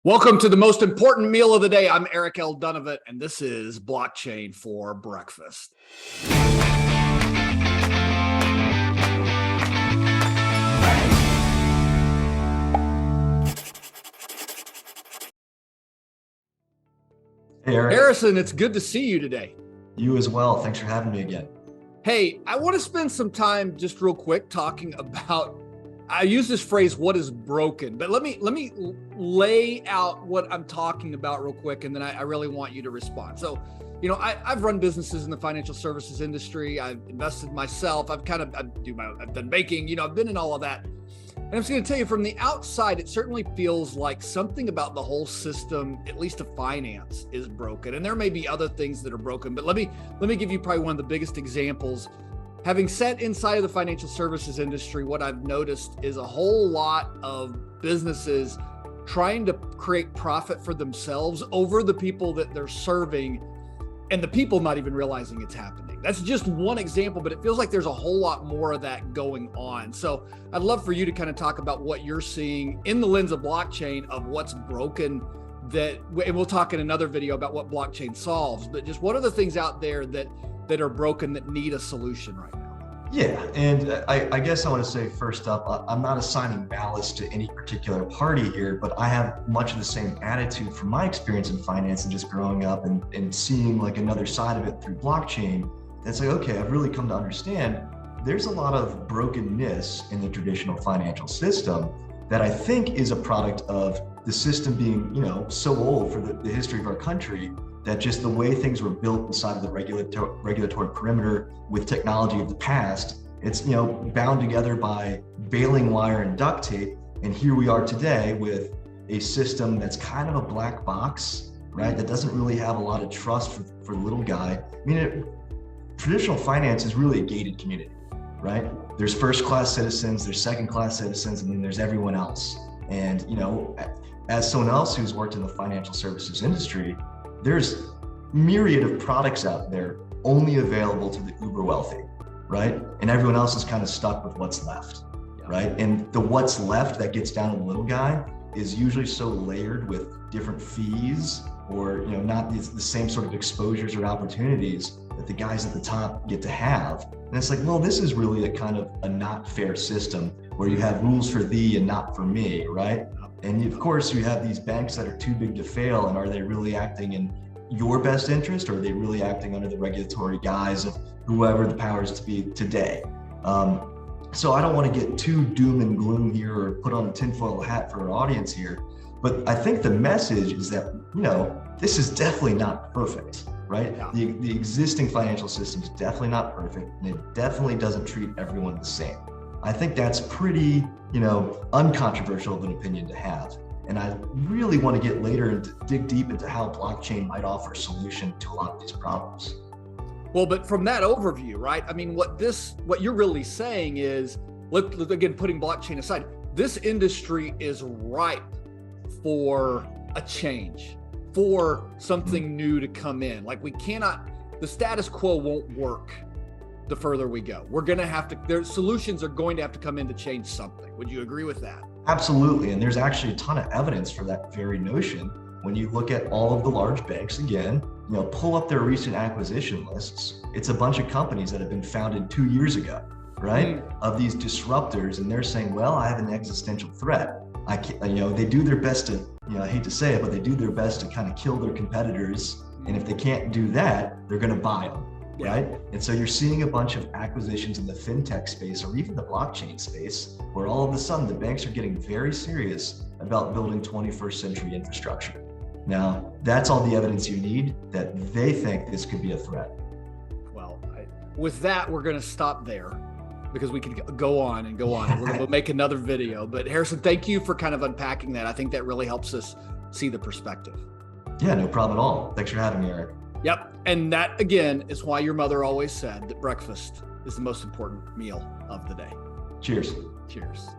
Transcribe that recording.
Welcome to the most important meal of the day. I'm Eric L. Dunavant, and this is Blockchain for Breakfast. Hey, Eric. Harrison, it's good to see you today. You as well. Thanks for having me again. Hey, I want to spend some time just real quick talking about, I use this phrase, what is broken, but let me lay out what I'm talking about real quick, and then I really want you to respond. So, I've run businesses in the financial services industry. I've invested myself. I've done baking, I've been in all of that. And I'm just going to tell you, from the outside, it certainly feels like something about the whole system, at least of finance, is broken. And there may be other things that are broken, but let me give you probably one of the biggest examples. Having sat inside of the financial services industry, what I've noticed is a whole lot of businesses trying to create profit for themselves over the people that they're serving, and the people not even realizing it's happening. That's just one example, but it feels like there's a whole lot more of that going on. So I'd love for you to kind of talk about what you're seeing in the lens of blockchain, of what's broken, and we'll talk in another video about what blockchain solves, but just what are the things out there that are broken that need a solution right now? Yeah, and I guess I want to say first up, I'm not assigning malice to any particular party here, but I have much of the same attitude from my experience in finance and just growing up and seeing like another side of it through blockchain. It's like, okay, I've really come to understand there's a lot of brokenness in the traditional financial system that I think is a product of the system being, so old for the history of our country, that just the way things were built inside of the regulatory perimeter with technology of the past, it's bound together by baling wire and duct tape. And here we are today with a system that's kind of a black box, right? That doesn't really have a lot of trust for the little guy. I mean, traditional finance is really a gated community, right? There's first-class citizens, there's second-class citizens, and then there's everyone else. And as someone else who's worked in the financial services industry, there's myriad of products out there only available to the uber wealthy, right? And everyone else is kind of stuck with what's left, right? And the what's left that gets down to the little guy is usually so layered with different fees or not the same sort of exposures or opportunities that the guys at the top get to have. And it's like, well, this is really a kind of a not fair system where you have rules for thee and not for me, right? And of course, you have these banks that are too big to fail, and are they really acting in your best interest, or are they really acting under the regulatory guise of whoever the powers to be today? So I don't want to get too doom and gloom here or put on a tinfoil hat for our audience here, but I think the message is that, this is definitely not perfect, right? Yeah. The existing financial system is definitely not perfect, and it definitely doesn't treat everyone the same. I think that's pretty, uncontroversial of an opinion to have. And I really want to get later and dig deep into how blockchain might offer a solution to a lot of these problems. Well, but from that overview, right? I mean, what you're really saying is, again, putting blockchain aside, this industry is ripe for a change, for something new to come in. Like the status quo won't work the further we go. We're going to have to, their solutions are going to have to come in to change something. Would you agree with that? Absolutely. And there's actually a ton of evidence for that very notion. When you look at all of the large banks, again, pull up their recent acquisition lists. It's a bunch of companies that have been founded 2 years ago, right? Of these disruptors. And they're saying, well, I have an existential threat. They do their best to, I hate to say it, but they do their best to kind of kill their competitors. And if they can't do that, they're going to buy them. Right? And so you're seeing a bunch of acquisitions in the fintech space or even the blockchain space, where all of a sudden the banks are getting very serious about building 21st century infrastructure. Now, that's all the evidence you need that they think this could be a threat. Well, with that, we're going to stop there because we could go on and go on. And we're going to make another video. But Harrison, thank you for kind of unpacking that. I think that really helps us see the perspective. Yeah, no problem at all. Thanks for having me, Eric. Yep. And that, again, is why your mother always said that breakfast is the most important meal of the day. Cheers. Cheers.